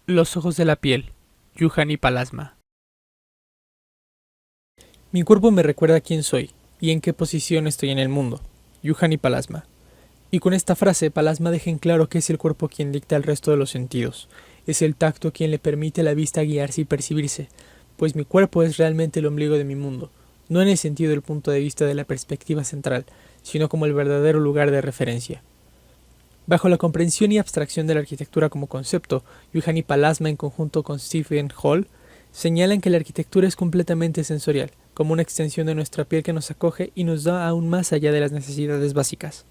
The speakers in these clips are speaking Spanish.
Los ojos de la piel, Juhani Palasma. Mi cuerpo me recuerda quién soy y en qué posición estoy en el mundo, Juhani Palasma. Y con esta frase, Palasma deja en claro que es el cuerpo quien dicta el resto de los sentidos. Es el tacto quien le permite a la vista guiarse y percibirse, pues mi cuerpo es realmente el ombligo de mi mundo, no en el sentido del punto de vista de la perspectiva central, sino como el verdadero lugar de referencia. Bajo la comprensión y abstracción de la arquitectura como concepto, Juhani Palasma en conjunto con Stephen Hall señalan que la arquitectura es completamente sensorial, como una extensión de nuestra piel que nos acoge y nos da aún más allá de las necesidades básicas.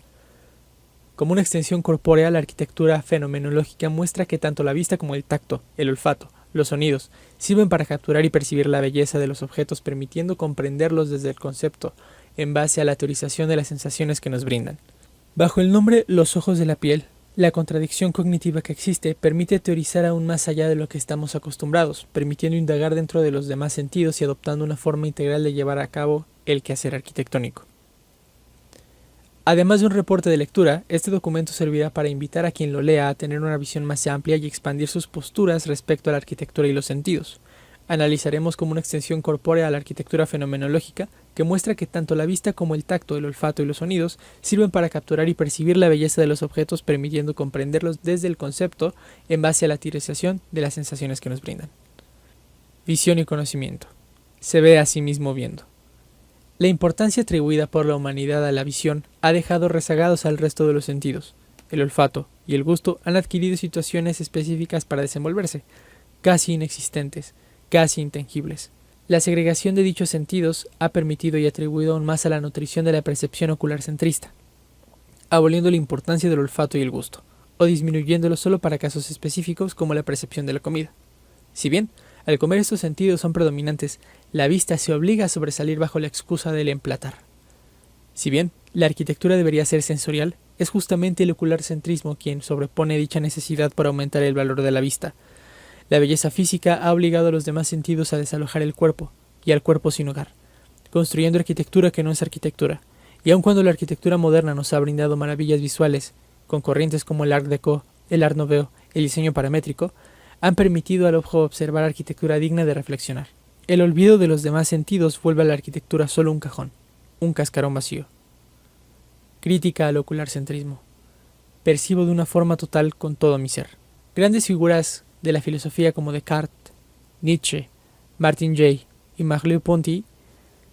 Como una extensión corpórea, la arquitectura fenomenológica muestra que tanto la vista como el tacto, el olfato, los sonidos, sirven para capturar y percibir la belleza de los objetos, permitiendo comprenderlos desde el concepto, en base a la teorización de las sensaciones que nos brindan. Bajo el nombre Los ojos de la piel, la contradicción cognitiva que existe permite teorizar aún más allá de lo que estamos acostumbrados, permitiendo indagar dentro de los demás sentidos y adoptando una forma integral de llevar a cabo el quehacer arquitectónico. Además de un reporte de lectura, este documento servirá para invitar a quien lo lea a tener una visión más amplia y expandir sus posturas respecto a la arquitectura y los sentidos. Analizaremos como una extensión corpórea a la arquitectura fenomenológica, que muestra que tanto la vista como el tacto, el olfato y los sonidos sirven para capturar y percibir la belleza de los objetos, permitiendo comprenderlos desde el concepto en base a la teorización de las sensaciones que nos brindan. Visión y conocimiento. Se ve a sí mismo viendo. La importancia atribuida por la humanidad a la visión ha dejado rezagados al resto de los sentidos. El olfato y el gusto han adquirido situaciones específicas para desenvolverse, casi inexistentes, casi intangibles. La segregación de dichos sentidos ha permitido y atribuido aún más a la nutrición de la percepción ocular centrista, aboliendo la importancia del olfato y el gusto, o disminuyéndolo solo para casos específicos como la percepción de la comida. Si bien, al comer estos sentidos son predominantes, la vista se obliga a sobresalir bajo la excusa del emplatar. Si bien la arquitectura debería ser sensorial, es justamente el ocular-centrismo quien sobrepone dicha necesidad para aumentar el valor de la vista. La belleza física ha obligado a los demás sentidos a desalojar el cuerpo, y al cuerpo sin hogar, construyendo arquitectura que no es arquitectura. Y aun cuando la arquitectura moderna nos ha brindado maravillas visuales, con corrientes como el Art Deco, el Art Nouveau, el diseño paramétrico, han permitido al ojo observar arquitectura digna de reflexionar. El olvido de los demás sentidos vuelve a la arquitectura solo un cajón, un cascarón vacío. Crítica al ocular-centrismo. Percibo de una forma total con todo mi ser. Grandes figuras de la filosofía como Descartes, Nietzsche, Martin Jay y Merleau-Ponty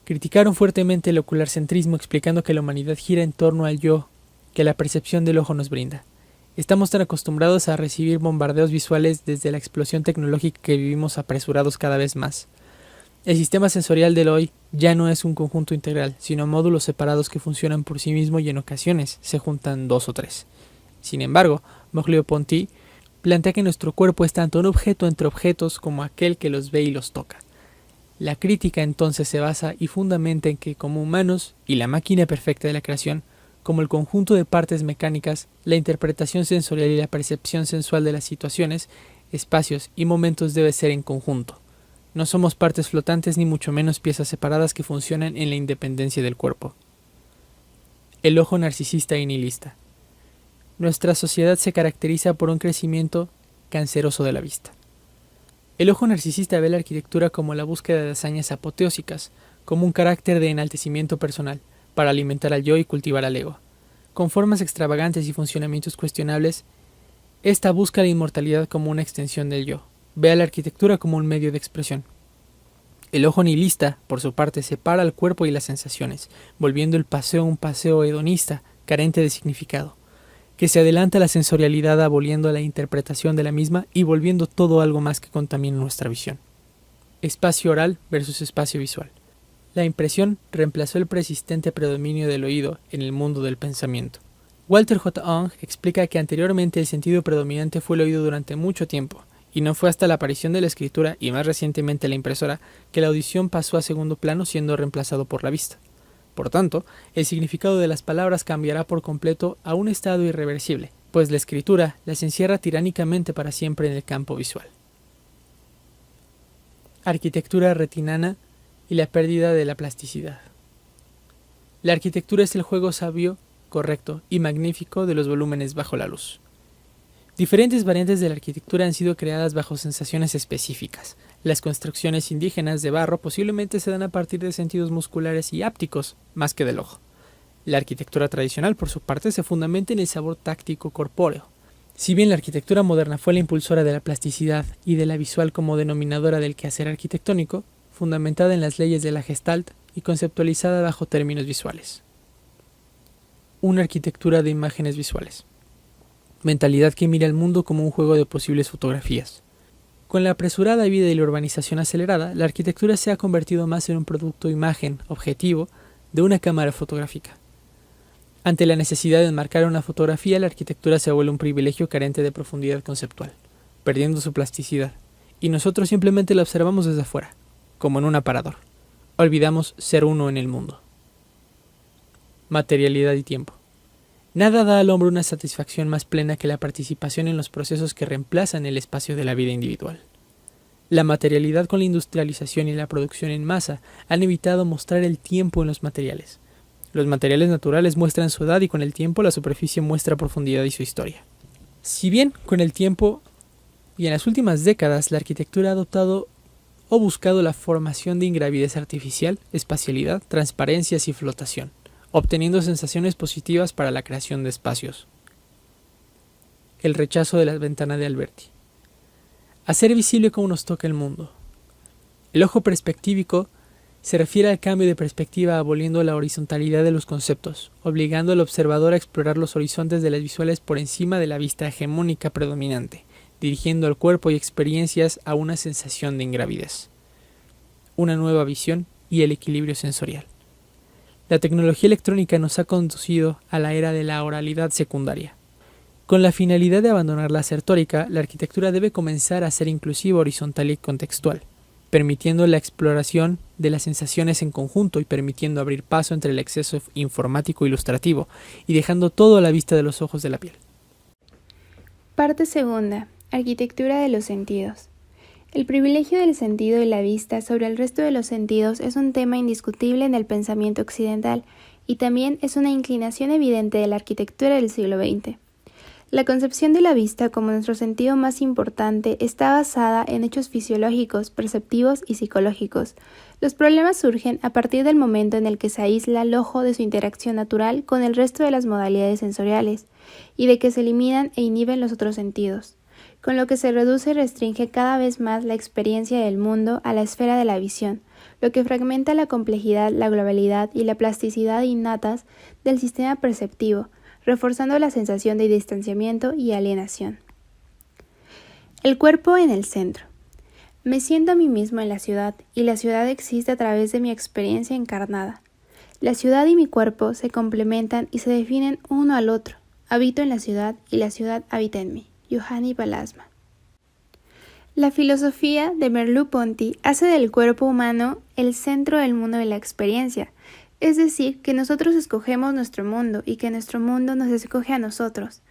criticaron fuertemente el ocular-centrismo, explicando que la humanidad gira en torno al yo que la percepción del ojo nos brinda. Estamos tan acostumbrados a recibir bombardeos visuales desde la explosión tecnológica que vivimos apresurados cada vez más. El sistema sensorial del hoy ya no es un conjunto integral, sino módulos separados que funcionan por sí mismos y en ocasiones se juntan dos o tres. Sin embargo, Merleau-Ponty plantea que nuestro cuerpo es tanto un objeto entre objetos como aquel que los ve y los toca. La crítica entonces se basa y fundamenta en que como humanos y la máquina perfecta de la creación, como el conjunto de partes mecánicas, la interpretación sensorial y la percepción sensual de las situaciones, espacios y momentos debe ser en conjunto. No somos partes flotantes ni mucho menos piezas separadas que funcionan en la independencia del cuerpo. El ojo narcisista y nihilista. Nuestra sociedad se caracteriza por un crecimiento canceroso de la vista. El ojo narcisista ve la arquitectura como la búsqueda de hazañas apoteósicas, como un carácter de enaltecimiento personal, para alimentar al yo y cultivar al ego. Con formas extravagantes y funcionamientos cuestionables, esta busca la inmortalidad como una extensión del yo. Ve a la arquitectura como un medio de expresión. El ojo nihilista, por su parte, separa al cuerpo y las sensaciones, volviendo el paseo un paseo hedonista, carente de significado, que se adelanta a la sensorialidad aboliendo la interpretación de la misma y volviendo todo algo más que contamina nuestra visión. Espacio oral versus espacio visual. La impresión reemplazó el persistente predominio del oído en el mundo del pensamiento. Walter J. Ong explica que anteriormente el sentido predominante fue el oído durante mucho tiempo, y no fue hasta la aparición de la escritura y más recientemente la impresora que la audición pasó a segundo plano, siendo reemplazado por la vista. Por tanto, el significado de las palabras cambiará por completo a un estado irreversible, pues la escritura las encierra tiránicamente para siempre en el campo visual. Arquitectura retinana y la pérdida de la plasticidad. La arquitectura es el juego sabio, correcto y magnífico de los volúmenes bajo la luz. Diferentes variantes de la arquitectura han sido creadas bajo sensaciones específicas. Las construcciones indígenas de barro posiblemente se dan a partir de sentidos musculares y ápticos, más que del ojo. La arquitectura tradicional, por su parte, se fundamenta en el sabor táctico corpóreo. Si bien la arquitectura moderna fue la impulsora de la plasticidad y de la visual como denominadora del quehacer arquitectónico, fundamentada en las leyes de la Gestalt y conceptualizada bajo términos visuales. Una arquitectura de imágenes visuales. Mentalidad que mira el mundo como un juego de posibles fotografías. Con la apresurada vida y la urbanización acelerada, la arquitectura se ha convertido más en un producto imagen, objetivo, de una cámara fotográfica. Ante la necesidad de enmarcar una fotografía, la arquitectura se vuelve un privilegio carente de profundidad conceptual, perdiendo su plasticidad, y nosotros simplemente la observamos desde afuera, como en un aparador. Olvidamos ser uno en el mundo. Materialidad y tiempo. Nada da al hombre una satisfacción más plena que la participación en los procesos que reemplazan el espacio de la vida individual. La materialidad con la industrialización y la producción en masa han evitado mostrar el tiempo en los materiales. Los materiales naturales muestran su edad y con el tiempo la superficie muestra profundidad y su historia. Si bien con el tiempo y en las últimas décadas la arquitectura ha adoptado o buscado la formación de ingravidez artificial, espacialidad, transparencias y flotación, obteniendo sensaciones positivas para la creación de espacios. El rechazo de la ventana de Alberti. Hacer visible cómo nos toca el mundo. El ojo perspectívico se refiere al cambio de perspectiva aboliendo la horizontalidad de los conceptos, obligando al observador a explorar los horizontes de las visuales por encima de la vista hegemónica predominante, dirigiendo al cuerpo y experiencias a una sensación de ingravidez, una nueva visión y el equilibrio sensorial. La tecnología electrónica nos ha conducido a la era de la oralidad secundaria. Con la finalidad de abandonar la asertórica, la arquitectura debe comenzar a ser inclusiva, horizontal y contextual, permitiendo la exploración de las sensaciones en conjunto y permitiendo abrir paso entre el exceso informático ilustrativo y dejando todo a la vista de los ojos de la piel. Parte segunda. Arquitectura de los sentidos. El privilegio del sentido y la vista sobre el resto de los sentidos es un tema indiscutible en el pensamiento occidental y también es una inclinación evidente de la arquitectura del siglo XX. La concepción de la vista como nuestro sentido más importante está basada en hechos fisiológicos, perceptivos y psicológicos. Los problemas surgen a partir del momento en el que se aísla el ojo de su interacción natural con el resto de las modalidades sensoriales y de que se eliminan e inhiben los otros sentidos, con lo que se reduce y restringe cada vez más la experiencia del mundo a la esfera de la visión, lo que fragmenta la complejidad, la globalidad y la plasticidad innatas del sistema perceptivo, reforzando la sensación de distanciamiento y alienación. El cuerpo en el centro. Me siento a mí mismo en la ciudad, y la ciudad existe a través de mi experiencia encarnada. La ciudad y mi cuerpo se complementan y se definen uno al otro. Habito en la ciudad y la ciudad habita en mí. Juhani Pallasmaa. La filosofía de Merleau-Ponty hace del cuerpo humano el centro del mundo de la experiencia, es decir, que nosotros escogemos nuestro mundo y que nuestro mundo nos escoge a nosotros.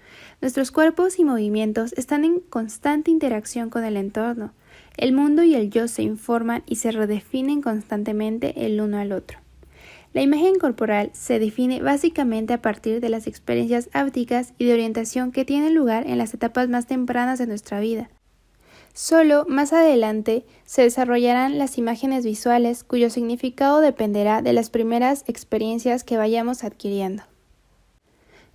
Nuestros cuerpos y movimientos están en constante interacción con el entorno. El mundo y el yo se informan y se redefinen constantemente el uno al otro. La imagen corporal se define básicamente a partir de las experiencias hápticas y de orientación que tienen lugar en las etapas más tempranas de nuestra vida. Solo más adelante se desarrollarán las imágenes visuales cuyo significado dependerá de las primeras experiencias que vayamos adquiriendo.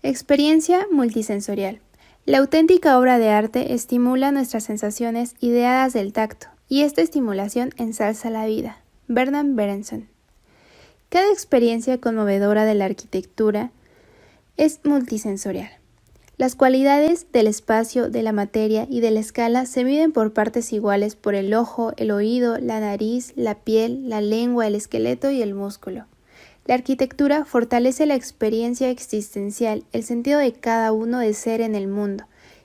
Experiencia multisensorial. La auténtica obra de arte estimula nuestras sensaciones ideadas del tacto, y esta estimulación ensalza la vida. Bernard Berenson. Cada experiencia conmovedora de la arquitectura es multisensorial. Las cualidades del espacio, de la materia y de la escala se miden por partes iguales por el ojo, el oído, la nariz, la piel, la lengua, el esqueleto y el músculo. La arquitectura fortalece la experiencia existencial, el sentido de cada uno de ser en el mundo,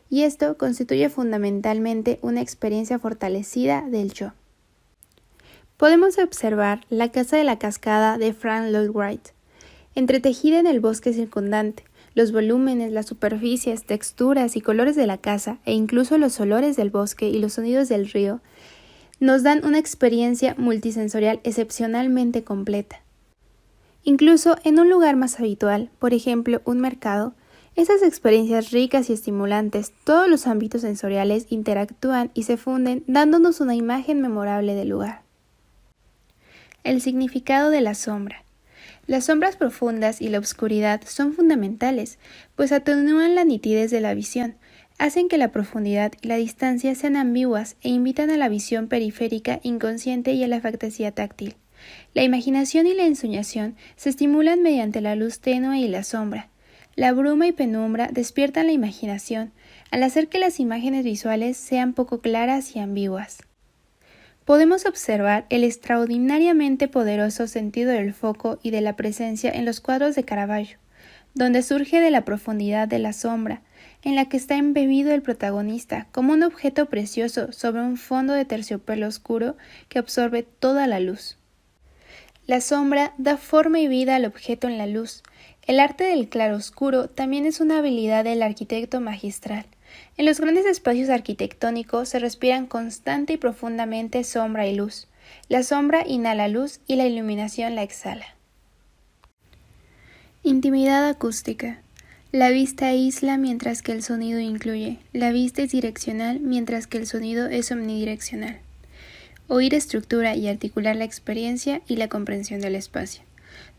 y esto constituye fundamentalmente una experiencia fortalecida del yo. Podemos observar la casa de la cascada de Frank Lloyd Wright, entretejida en el bosque circundante. Los volúmenes, las superficies, texturas y colores de la casa e incluso los olores del bosque y los sonidos del río nos dan una experiencia multisensorial excepcionalmente completa. Incluso en un lugar más habitual, por ejemplo un mercado, Estas experiencias ricas y estimulantes, todos los ámbitos sensoriales interactúan y se funden dándonos una imagen memorable del lugar. El significado de la sombra. Las sombras profundas y la oscuridad son fundamentales, pues atenúan la nitidez de la visión, hacen que la profundidad y la distancia sean ambiguas e invitan a la visión periférica inconsciente y a la fantasía táctil. La imaginación y la ensoñación se estimulan mediante la luz tenue y la sombra. La bruma y penumbra despiertan la imaginación, al hacer que las imágenes visuales sean poco claras y ambiguas. Podemos observar el extraordinariamente poderoso sentido del foco y de la presencia en los cuadros de Caravaggio, donde surge de la profundidad de la sombra, en la que está embebido el protagonista como un objeto precioso sobre un fondo de terciopelo oscuro que absorbe toda la luz. La sombra da forma y vida al objeto en la luz. El arte del claroscuro también es una habilidad del arquitecto magistral. En los grandes espacios arquitectónicos se respiran constante y profundamente sombra y luz. La sombra inhala luz y la iluminación la exhala. Intimidad acústica. La vista aísla mientras que el sonido incluye. La vista es direccional mientras que el sonido es omnidireccional. Oír estructura y articular la experiencia y la comprensión del espacio.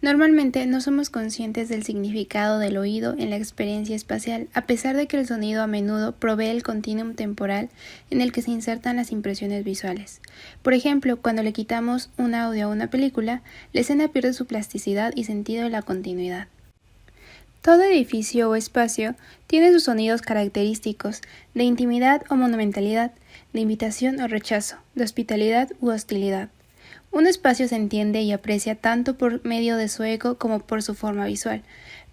Normalmente no somos conscientes del significado del oído en la experiencia espacial, a pesar de que el sonido a menudo provee el continuum temporal en el que se insertan las impresiones visuales. Por ejemplo, cuando le quitamos un audio a una película, la escena pierde su plasticidad y sentido de la continuidad. Todo edificio o espacio tiene sus sonidos característicos, de intimidad o monumentalidad, de invitación o rechazo, de hospitalidad u hostilidad. Un espacio se entiende y aprecia tanto por medio de su eco como por su forma visual,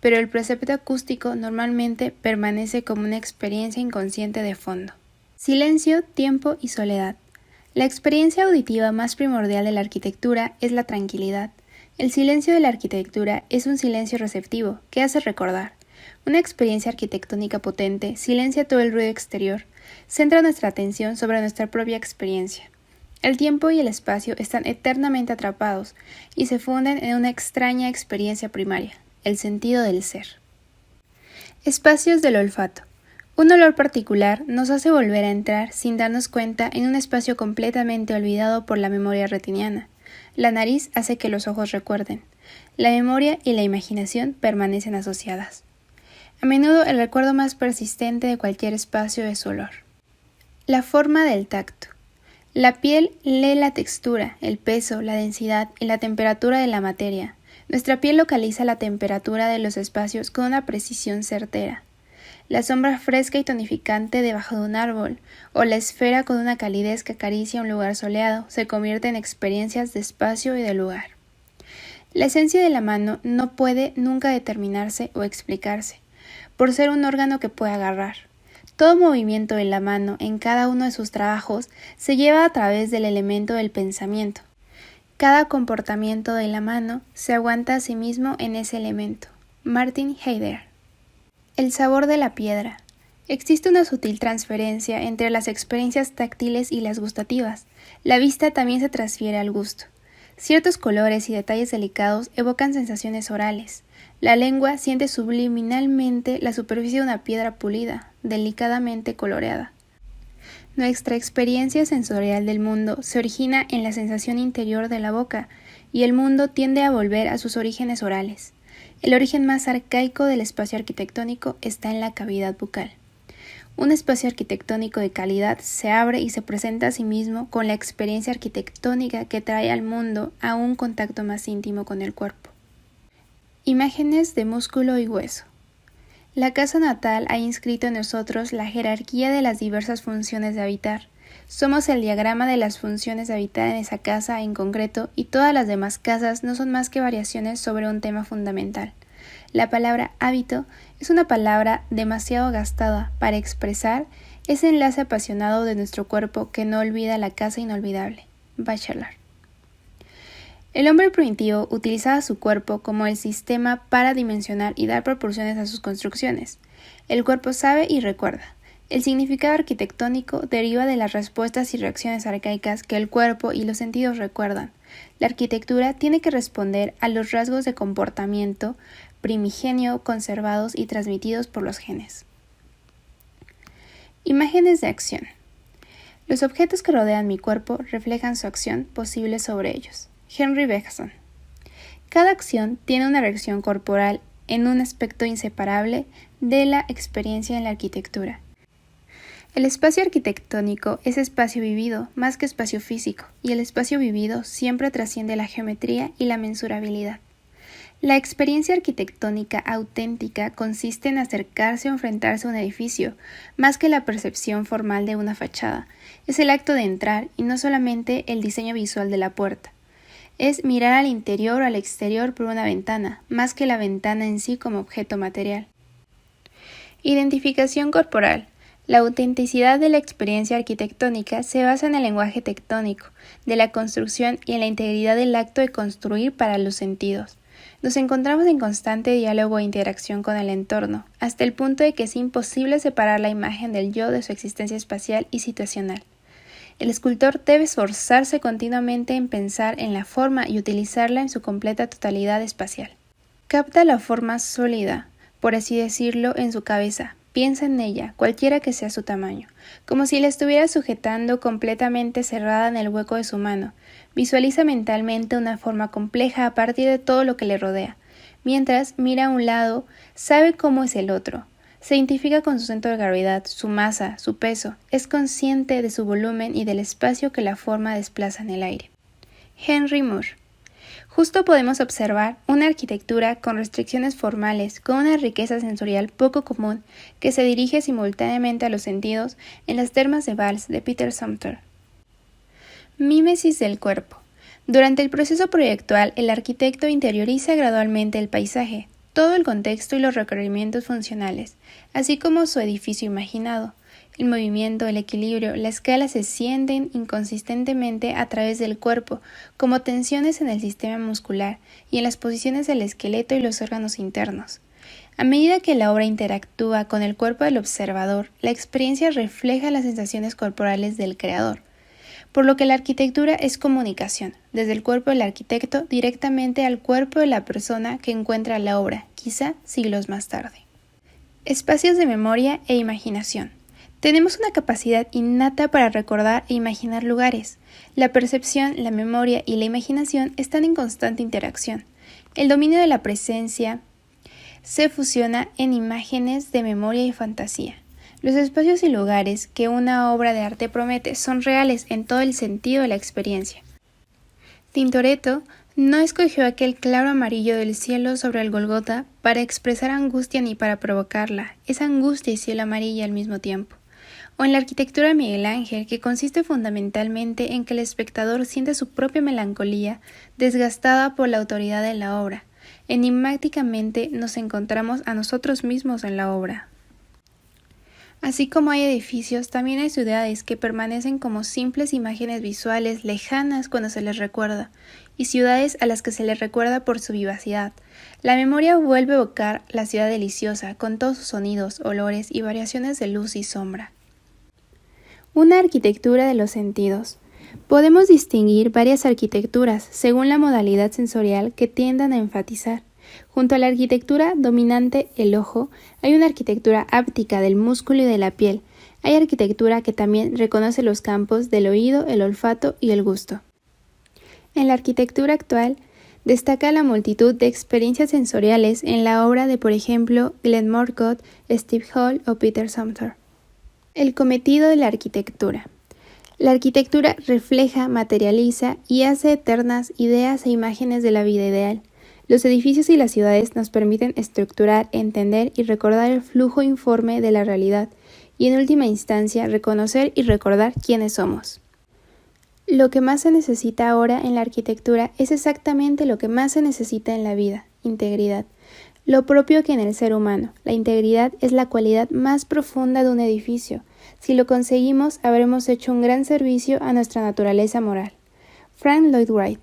pero el precepto acústico normalmente permanece como una experiencia inconsciente de fondo. Silencio, tiempo y soledad. La experiencia auditiva más primordial de la arquitectura es la tranquilidad. El silencio de la arquitectura es un silencio receptivo, que hace recordar. Una experiencia arquitectónica potente silencia todo el ruido exterior, centra nuestra atención sobre nuestra propia experiencia. El tiempo y el espacio están eternamente atrapados y se funden en una extraña experiencia primaria, el sentido del ser. Espacios del olfato. Un olor particular nos hace volver a entrar sin darnos cuenta en un espacio completamente olvidado por la memoria retiniana. La nariz hace que los ojos recuerden. La memoria y la imaginación permanecen asociadas. A menudo el recuerdo más persistente de cualquier espacio es su olor. La forma del tacto. La piel lee la textura, el peso, la densidad y la temperatura de la materia. Nuestra piel localiza la temperatura de los espacios con una precisión certera. La sombra fresca y tonificante debajo de un árbol, o la esfera con una calidez que acaricia un lugar soleado, se convierte en experiencias de espacio y de lugar. La esencia de la mano no puede nunca determinarse o explicarse, por ser un órgano que puede agarrar. Todo movimiento de la mano en cada uno de sus trabajos se lleva a través del elemento del pensamiento. Cada comportamiento de la mano se aguanta a sí mismo en ese elemento. Martin Heidegger. El sabor de la piedra. Existe una sutil transferencia entre las experiencias táctiles y las gustativas. La vista también se transfiere al gusto. Ciertos colores y detalles delicados evocan sensaciones orales. La lengua siente subliminalmente la superficie de una piedra pulida, delicadamente coloreada. Nuestra experiencia sensorial del mundo se origina en la sensación interior de la boca, y el mundo tiende a volver a sus orígenes orales. El origen más arcaico del espacio arquitectónico está en la cavidad bucal. Un espacio arquitectónico de calidad se abre y se presenta a sí mismo con la experiencia arquitectónica que trae al mundo a un contacto más íntimo con el cuerpo. Imágenes de músculo y hueso. La casa natal ha inscrito en nosotros la jerarquía de las diversas funciones de habitar. Somos el diagrama de las funciones de habitar en esa casa en concreto, y todas las demás casas no son más que variaciones sobre un tema fundamental. La palabra hábito es una palabra demasiado gastada para expresar ese enlace apasionado de nuestro cuerpo que no olvida la casa inolvidable. Bachelard. El hombre primitivo utilizaba su cuerpo como el sistema para dimensionar y dar proporciones a sus construcciones. El cuerpo sabe y recuerda. El significado arquitectónico deriva de las respuestas y reacciones arcaicas que el cuerpo y los sentidos recuerdan. La arquitectura tiene que responder a los rasgos de comportamiento primigenio conservados y transmitidos por los genes. Imágenes de acción. Los objetos que rodean mi cuerpo reflejan su acción posible sobre ellos. Henry Bergson. Cada acción tiene una reacción corporal en un aspecto inseparable de la experiencia en la arquitectura. El espacio arquitectónico es espacio vivido más que espacio físico, y el espacio vivido siempre trasciende la geometría y la mensurabilidad. La experiencia arquitectónica auténtica consiste en acercarse o enfrentarse a un edificio, más que la percepción formal de una fachada. Es el acto de entrar y no solamente el diseño visual de la puerta. Es mirar al interior o al exterior por una ventana, más que la ventana en sí como objeto material. Identificación corporal. La autenticidad de la experiencia arquitectónica se basa en el lenguaje tectónico de la construcción y en la integridad del acto de construir para los sentidos. Nos encontramos en constante diálogo e interacción con el entorno, hasta el punto de que es imposible separar la imagen del yo de su existencia espacial y situacional. El escultor debe esforzarse continuamente en pensar en la forma y utilizarla en su completa totalidad espacial. Capta la forma sólida, por así decirlo, en su cabeza. Piensa en ella, cualquiera que sea su tamaño, como si la estuviera sujetando completamente cerrada en el hueco de su mano. Visualiza mentalmente una forma compleja a partir de todo lo que le rodea. Mientras mira a un lado, sabe cómo es el otro. Se identifica con su centro de gravedad, su masa, su peso. Es consciente de su volumen y del espacio que la forma desplaza en el aire. Henry Moore. Justo podemos observar una arquitectura con restricciones formales, con una riqueza sensorial poco común, que se dirige simultáneamente a los sentidos en las termas de Vals de Peter Sumter. Mímesis del cuerpo. Durante el proceso proyectual, el arquitecto interioriza gradualmente el paisaje, todo el contexto y los requerimientos funcionales, así como su edificio imaginado. El movimiento, el equilibrio, la escala se sienten inconsistentemente a través del cuerpo, como tensiones en el sistema muscular y en las posiciones del esqueleto y los órganos internos. A medida que la obra interactúa con el cuerpo del observador, la experiencia refleja las sensaciones corporales del creador, por lo que la arquitectura es comunicación, desde el cuerpo del arquitecto directamente al cuerpo de la persona que encuentra la obra, quizá siglos más tarde. Espacios de memoria e imaginación. Tenemos una capacidad innata para recordar e imaginar lugares. La percepción, la memoria y la imaginación están en constante interacción. El dominio de la presencia se fusiona en imágenes de memoria y fantasía. Los espacios y lugares que una obra de arte promete son reales en todo el sentido de la experiencia. Tintoretto no escogió aquel claro amarillo del cielo sobre el Gólgota para expresar angustia ni para provocarla, es angustia y cielo amarillo al mismo tiempo. O en la arquitectura de Miguel Ángel, que consiste fundamentalmente en que el espectador siente su propia melancolía desgastada por la autoridad de la obra. Enigmáticamente nos encontramos a nosotros mismos en la obra. Así como hay edificios, también hay ciudades que permanecen como simples imágenes visuales lejanas cuando se les recuerda, y ciudades a las que se les recuerda por su vivacidad. La memoria vuelve a evocar la ciudad deliciosa, con todos sus sonidos, olores y variaciones de luz y sombra. Una arquitectura de los sentidos. Podemos distinguir varias arquitecturas según la modalidad sensorial que tiendan a enfatizar. Junto a la arquitectura dominante, el ojo, hay una arquitectura áptica del músculo y de la piel. Hay arquitectura que también reconoce los campos del oído, el olfato y el gusto. En la arquitectura actual, destaca la multitud de experiencias sensoriales en la obra de, por ejemplo, Glenn Morcott, Steve Hall o Peter Sumter. El cometido de la arquitectura. La arquitectura refleja, materializa y hace eternas ideas e imágenes de la vida ideal. Los edificios y las ciudades nos permiten estructurar, entender y recordar el flujo informe de la realidad y, en última instancia, reconocer y recordar quiénes somos. Lo que más se necesita ahora en la arquitectura es exactamente lo que más se necesita en la vida: integridad. Lo propio que en el ser humano, la integridad es la cualidad más profunda de un edificio. Si lo conseguimos, habremos hecho un gran servicio a nuestra naturaleza moral. Frank Lloyd Wright.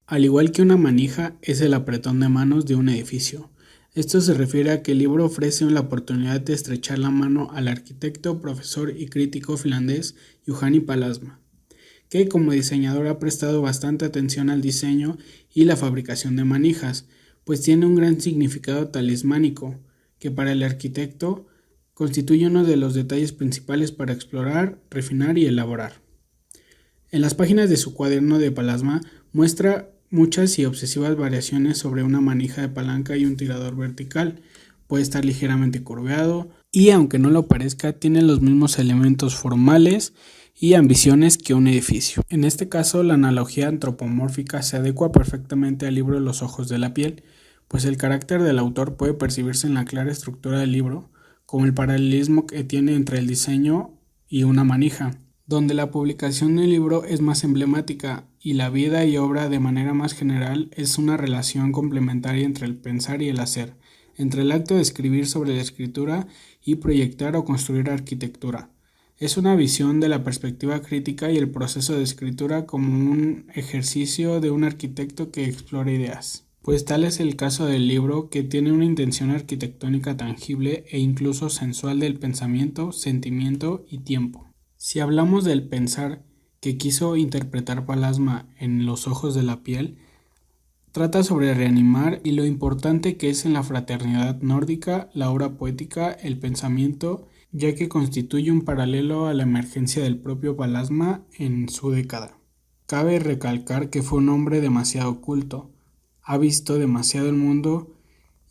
Al igual que una manija, es el apretón de manos de un edificio. Esto se refiere a que el libro ofrece la oportunidad de estrechar la mano al arquitecto, profesor y crítico finlandés Juhani Palasma, que como diseñador ha prestado bastante atención al diseño y la fabricación de manijas, pues tiene un gran significado talismánico, que para el arquitecto constituye uno de los detalles principales para explorar, refinar y elaborar. En las páginas de su cuaderno de Palasma muestra muchas y obsesivas variaciones sobre una manija de palanca y un tirador vertical. Puede estar ligeramente curveado y, aunque no lo parezca, tiene los mismos elementos formales y ambiciones que un edificio. En este caso, la analogía antropomórfica se adecua perfectamente al libro Los ojos de la piel, pues el carácter del autor puede percibirse en la clara estructura del libro, como el paralelismo que tiene entre el diseño y una manija, donde la publicación del libro es más emblemática y la vida y obra de manera más general es una relación complementaria entre el pensar y el hacer, entre el acto de escribir sobre la escritura y proyectar o construir arquitectura. Es una visión de la perspectiva crítica y el proceso de escritura como un ejercicio de un arquitecto que explora ideas. Pues tal es el caso del libro, que tiene una intención arquitectónica tangible e incluso sensual del pensamiento, sentimiento y tiempo. Si hablamos del pensar que quiso interpretar Palasma en Los ojos de la piel, trata sobre reanimar y lo importante que es en la fraternidad nórdica la obra poética, el pensamiento, ya que constituye un paralelo a la emergencia del propio Palasma en su década. Cabe recalcar que fue un hombre demasiado culto, ha visto demasiado el mundo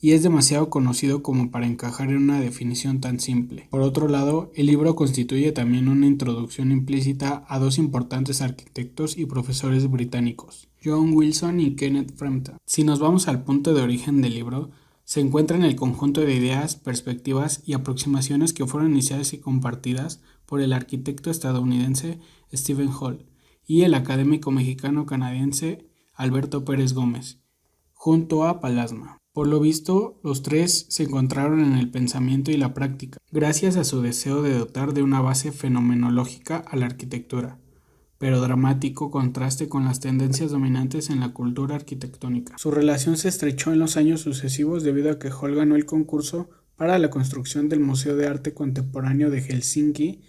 y es demasiado conocido como para encajar en una definición tan simple. Por otro lado, el libro constituye también una introducción implícita a dos importantes arquitectos y profesores británicos, John Wilson y Kenneth Frampton. Si nos vamos al punto de origen del libro, se encuentra en el conjunto de ideas, perspectivas y aproximaciones que fueron iniciadas y compartidas por el arquitecto estadounidense Stephen Hall y el académico mexicano-canadiense Alberto Pérez Gómez, junto a Palasma. Por lo visto, los tres se encontraron en el pensamiento y la práctica, gracias a su deseo de dotar de una base fenomenológica a la arquitectura, pero dramático contraste con las tendencias dominantes en la cultura arquitectónica. Su relación se estrechó en los años sucesivos debido a que Hall ganó el concurso para la construcción del Museo de Arte Contemporáneo de Helsinki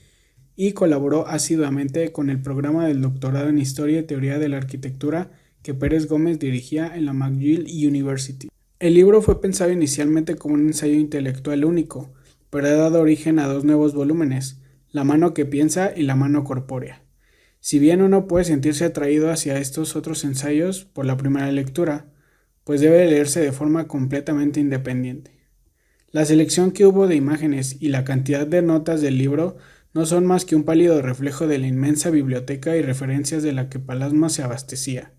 y colaboró asiduamente con el programa del doctorado en Historia y Teoría de la Arquitectura que Pérez Gómez dirigía en la McGill University. El libro fue pensado inicialmente como un ensayo intelectual único, pero ha dado origen a dos nuevos volúmenes, La mano que piensa y La mano corpórea. Si bien uno puede sentirse atraído hacia estos otros ensayos por la primera lectura, pues debe leerse de forma completamente independiente. La selección que hubo de imágenes y la cantidad de notas del libro no son más que un pálido reflejo de la inmensa biblioteca y referencias de la que Palasma se abastecía.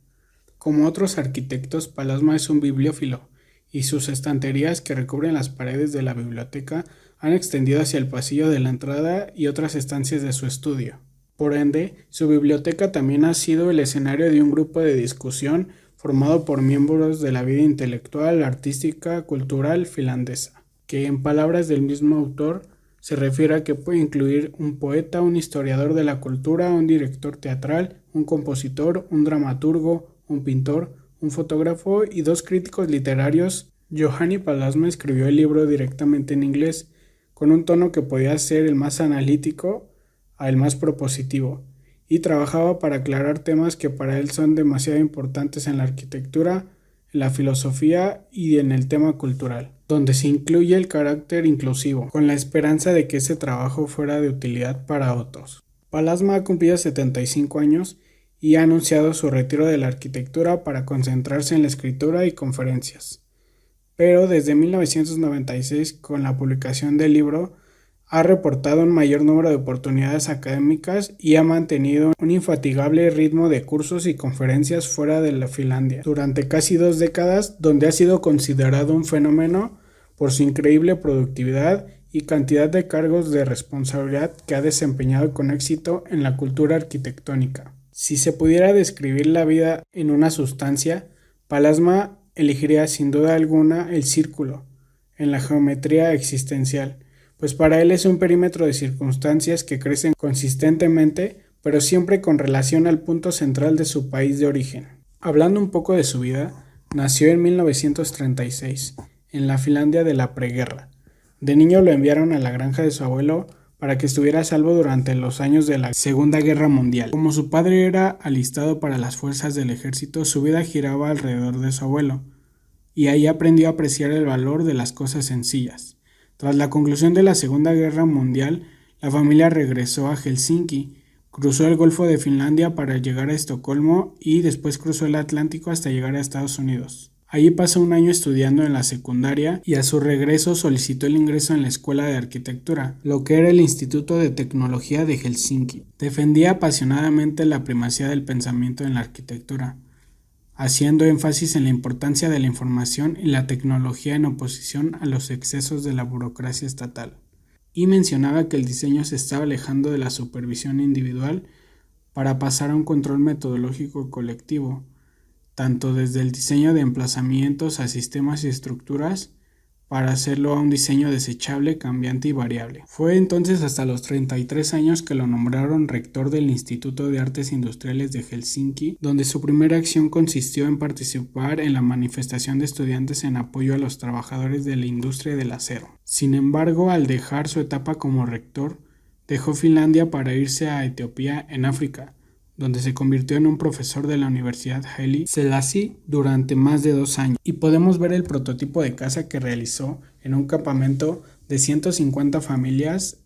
Como otros arquitectos, Palasma es un bibliófilo, y sus estanterías que recubren las paredes de la biblioteca han extendido hacia el pasillo de la entrada y otras estancias de su estudio. Por ende, su biblioteca también ha sido el escenario de un grupo de discusión formado por miembros de la vida intelectual, artística, cultural finlandesa, que en palabras del mismo autor se refiere a que puede incluir un poeta, un historiador de la cultura, un director teatral, un compositor, un dramaturgo, un pintor, un fotógrafo y dos críticos literarios. Johanni Palasma escribió el libro directamente en inglés, con un tono que podía ser el más analítico a el más propositivo, y trabajaba para aclarar temas que para él son demasiado importantes en la arquitectura, en la filosofía y en el tema cultural, donde se incluye el carácter inclusivo, con la esperanza de que ese trabajo fuera de utilidad para otros. Palasma ha cumplido 75 años y ha anunciado su retiro de la arquitectura para concentrarse en la escritura y conferencias. Pero desde 1996, con la publicación del libro, ha reportado un mayor número de oportunidades académicas y ha mantenido un infatigable ritmo de cursos y conferencias fuera de la Finlandia durante casi 2 décadas, donde ha sido considerado un fenómeno por su increíble productividad y cantidad de cargos de responsabilidad que ha desempeñado con éxito en la cultura arquitectónica. Si se pudiera describir la vida en una sustancia, Palasma elegiría sin duda alguna el círculo en la geometría existencial, pues para él es un perímetro de circunstancias que crecen consistentemente, pero siempre con relación al punto central de su país de origen. Hablando un poco de su vida, nació en 1936, en la Finlandia de la preguerra. De niño lo enviaron a la granja de su abuelo para que estuviera a salvo durante los años de la Segunda Guerra Mundial. Como su padre era alistado para las fuerzas del ejército, su vida giraba alrededor de su abuelo. y ahí aprendió a apreciar el valor de las cosas sencillas. Tras la conclusión de la Segunda Guerra Mundial, la familia regresó a Helsinki, cruzó el Golfo de Finlandia para llegar a Estocolmo y después cruzó el Atlántico hasta llegar a Estados Unidos. Allí pasó un año estudiando en la secundaria y a su regreso solicitó el ingreso en la Escuela de Arquitectura, lo que era el Instituto de Tecnología de Helsinki. Defendía apasionadamente la primacía del pensamiento en la arquitectura, haciendo énfasis en la importancia de la información y la tecnología en oposición a los excesos de la burocracia estatal. Y mencionaba que el diseño se estaba alejando de la supervisión individual para pasar a un control metodológico colectivo, tanto desde el diseño de emplazamientos a sistemas y estructuras, para hacerlo a un diseño desechable, cambiante y variable. Fue entonces hasta los 33 años que lo nombraron rector del Instituto de Artes Industriales de Helsinki, donde su primera acción consistió en participar en la manifestación de estudiantes en apoyo a los trabajadores de la industria del acero. Sin embargo, al dejar su etapa como rector, dejó Finlandia para irse a Etiopía, en África, donde se convirtió en un profesor de la Universidad Haile Selassie durante más de 2 años. Y podemos ver el prototipo de casa que realizó en un campamento de 150 familias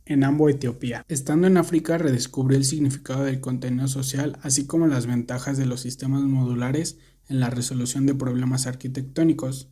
en Ambo, Etiopía. Estando en África, redescubrió el significado del contenido social, así como las ventajas de los sistemas modulares en la resolución de problemas arquitectónicos.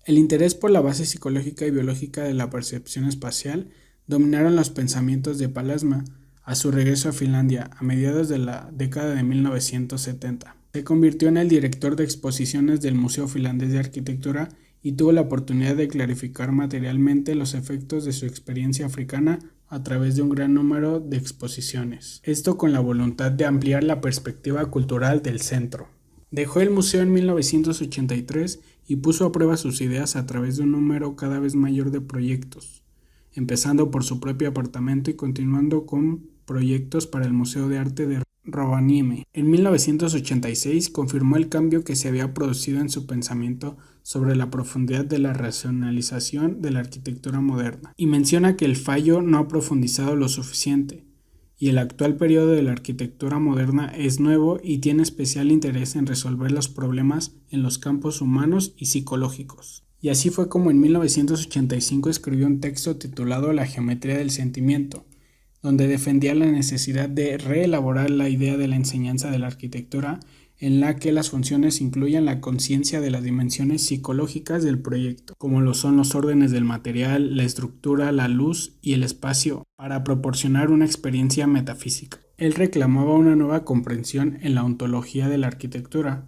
El interés por la base psicológica y biológica de la percepción espacial dominaron los pensamientos de Palasma a su regreso a Finlandia a mediados de la década de 1970. Se convirtió en el director de exposiciones del Museo Finlandés de Arquitectura y tuvo la oportunidad de clarificar materialmente los efectos de su experiencia africana a través de un gran número de exposiciones. Esto con la voluntad de ampliar la perspectiva cultural del centro. Dejó el museo en 1983 y puso a prueba sus ideas a través de un número cada vez mayor de proyectos, empezando por su propio apartamento y continuando con proyectos para el Museo de Arte de Rovaniemi. En 1986 confirmó el cambio que se había producido en su pensamiento sobre la profundidad de la racionalización de la arquitectura moderna, y menciona que el fallo no ha profundizado lo suficiente, y el actual periodo de la arquitectura moderna es nuevo y tiene especial interés en resolver los problemas en los campos humanos y psicológicos. Y así fue como en 1985 escribió un texto titulado La geometría del sentimiento, donde defendía la necesidad de reelaborar la idea de la enseñanza de la arquitectura en la que las funciones incluyan la conciencia de las dimensiones psicológicas del proyecto, como lo son los órdenes del material, la estructura, la luz y el espacio, para proporcionar una experiencia metafísica. Él reclamaba una nueva comprensión en la ontología de la arquitectura,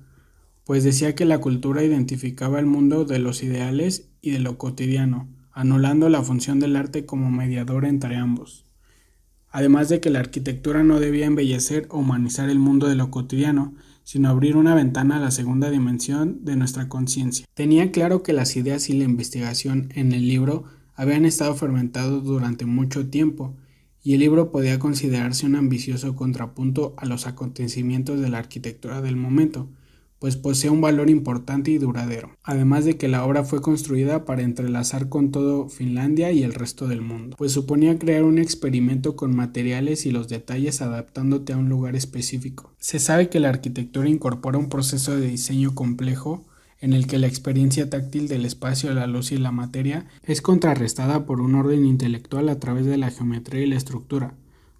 pues decía que la cultura identificaba el mundo de los ideales y de lo cotidiano, anulando la función del arte como mediador entre ambos. Además de que la arquitectura no debía embellecer o humanizar el mundo de lo cotidiano, sino abrir una ventana a la segunda dimensión de nuestra conciencia. Tenía claro que las ideas y la investigación en el libro habían estado fermentados durante mucho tiempo, y el libro podía considerarse un ambicioso contrapunto a los acontecimientos de la arquitectura del momento, pues posee un valor importante y duradero, además de que la obra fue construida para entrelazar con todo Finlandia y el resto del mundo, pues suponía crear un experimento con materiales y los detalles adaptándote a un lugar específico. Se sabe que la arquitectura incorpora un proceso de diseño complejo en el que la experiencia táctil del espacio, la luz y la materia es contrarrestada por un orden intelectual a través de la geometría y la estructura,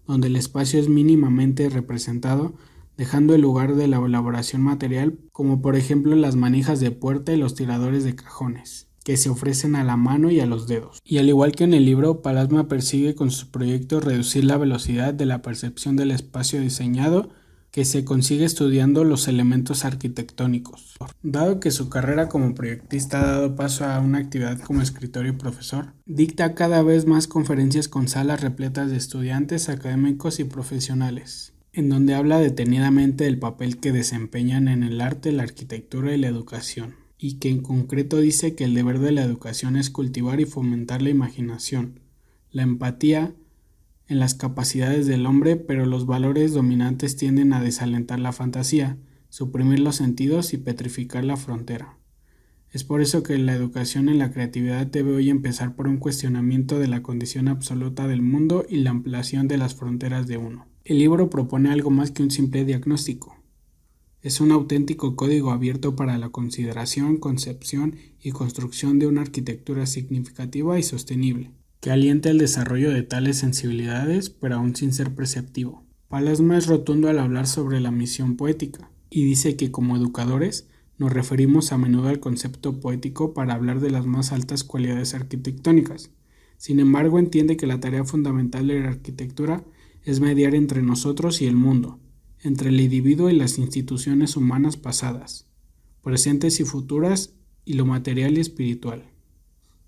donde el espacio es mínimamente representado, dejando el lugar de la elaboración material, como por ejemplo las manijas de puerta y los tiradores de cajones, que se ofrecen a la mano y a los dedos. Y al igual que en el libro, Palasma persigue con sus proyectos reducir la velocidad de la percepción del espacio diseñado, que se consigue estudiando los elementos arquitectónicos. Dado que su carrera como proyectista ha dado paso a una actividad como escritor y profesor, dicta cada vez más conferencias con salas repletas de estudiantes, académicos y profesionales, en donde habla detenidamente del papel que desempeñan en el arte, la arquitectura y la educación, y que en concreto dice que el deber de la educación es cultivar y fomentar la imaginación, la empatía en las capacidades del hombre, pero los valores dominantes tienden a desalentar la fantasía, suprimir los sentidos y petrificar la frontera. Es por eso que la educación en la creatividad debe hoy empezar por un cuestionamiento de la condición absoluta del mundo y la ampliación de las fronteras de uno. El libro propone algo más que un simple diagnóstico. Es un auténtico código abierto para la consideración, concepción y construcción de una arquitectura significativa y sostenible, que alienta el desarrollo de tales sensibilidades, pero aún sin ser preceptivo. Pallasmaa es rotundo al hablar sobre la misión poética, y dice que como educadores nos referimos a menudo al concepto poético para hablar de las más altas cualidades arquitectónicas. Sin embargo, entiende que la tarea fundamental de la arquitectura es mediar entre nosotros y el mundo, entre el individuo y las instituciones humanas pasadas, presentes y futuras, y lo material y espiritual,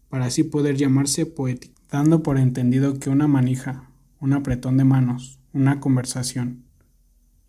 para así poder llamarse poético, dando por entendido que una manija, un apretón de manos, una conversación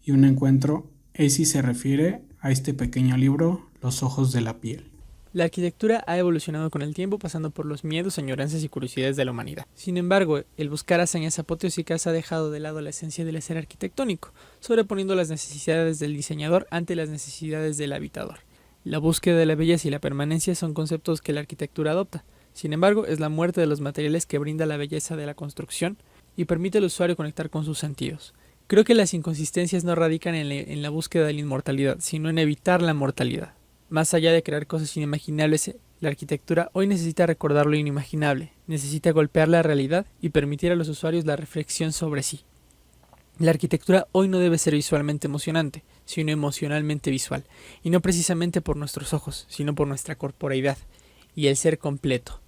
y un encuentro es y se refiere a este pequeño libro, Los ojos de la piel. La arquitectura ha evolucionado con el tiempo, pasando por los miedos, añoranzas y curiosidades de la humanidad. Sin embargo, el buscar hazañas apoteósicas ha dejado de lado la esencia del ser arquitectónico, sobreponiendo las necesidades del diseñador ante las necesidades del habitador. La búsqueda de la belleza y la permanencia son conceptos que la arquitectura adopta. Sin embargo, es la muerte de los materiales que brinda la belleza de la construcción y permite al usuario conectar con sus sentidos. Creo que las inconsistencias no radican en la búsqueda de la inmortalidad, sino en evitar la mortalidad. Más allá de crear cosas inimaginables, la arquitectura hoy necesita recordar lo inimaginable, necesita golpear la realidad y permitir a los usuarios la reflexión sobre sí. La arquitectura hoy no debe ser visualmente emocionante, sino emocionalmente visual, y no precisamente por nuestros ojos, sino por nuestra corporeidad y el ser completo,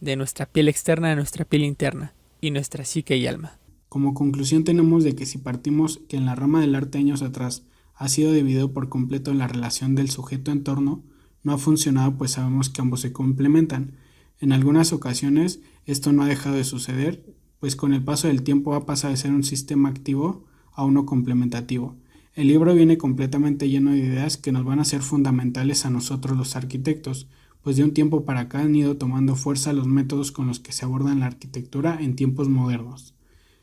de nuestra piel externa a nuestra piel interna, y nuestra psique y alma. Como conclusión tenemos de que si partimos que en la rama del arte años atrás ha sido dividido por completo en la relación del sujeto-entorno, no ha funcionado, pues sabemos que ambos se complementan. En algunas ocasiones esto no ha dejado de suceder, pues con el paso del tiempo ha pasado de ser un sistema activo a uno complementativo. El libro viene completamente lleno de ideas que nos van a ser fundamentales a nosotros los arquitectos, pues de un tiempo para acá han ido tomando fuerza los métodos con los que se aborda la arquitectura en tiempos modernos.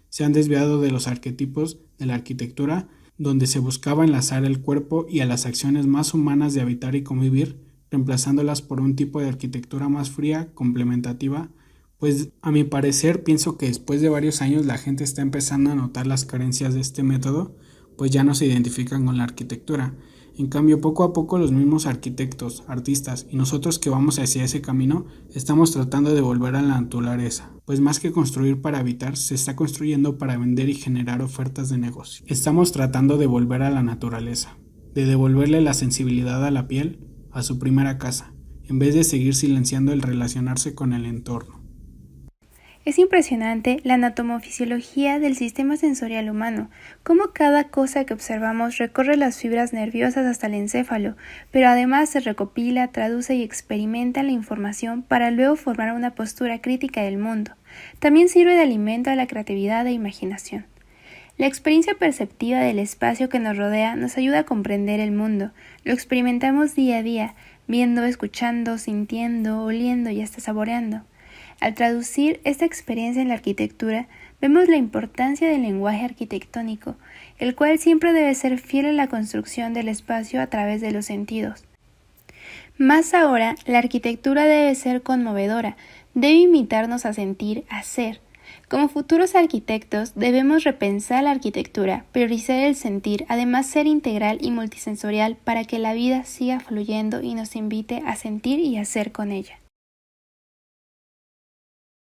Se han desviado de los arquetipos de la arquitectura, donde se buscaba enlazar el cuerpo y a las acciones más humanas de habitar y convivir, reemplazándolas por un tipo de arquitectura más fría, complementativa, pues a mi parecer pienso que después de varios años la gente está empezando a notar las carencias de este método, pues ya no se identifican con la arquitectura. En cambio, poco a poco los mismos arquitectos, artistas y nosotros que vamos hacia ese camino estamos tratando de volver a la naturaleza, pues más que construir para habitar, se está construyendo para vender y generar ofertas de negocio. Estamos tratando de volver a la naturaleza, de devolverle la sensibilidad a la piel, a su primera casa, en vez de seguir silenciando el relacionarse con el entorno. Es impresionante la anatomofisiología del sistema sensorial humano, cómo cada cosa que observamos recorre las fibras nerviosas hasta el encéfalo, pero además se recopila, traduce y experimenta la información para luego formar una postura crítica del mundo. También sirve de alimento a la creatividad e imaginación. La experiencia perceptiva del espacio que nos rodea nos ayuda a comprender el mundo. Lo experimentamos día a día, viendo, escuchando, sintiendo, oliendo y hasta saboreando. Al traducir esta experiencia en la arquitectura, vemos la importancia del lenguaje arquitectónico, el cual siempre debe ser fiel a la construcción del espacio a través de los sentidos. Más ahora, la arquitectura debe ser conmovedora, debe invitarnos a sentir, a ser. Como futuros arquitectos, debemos repensar la arquitectura, priorizar el sentir, además ser integral y multisensorial para que la vida siga fluyendo y nos invite a sentir y a ser con ella.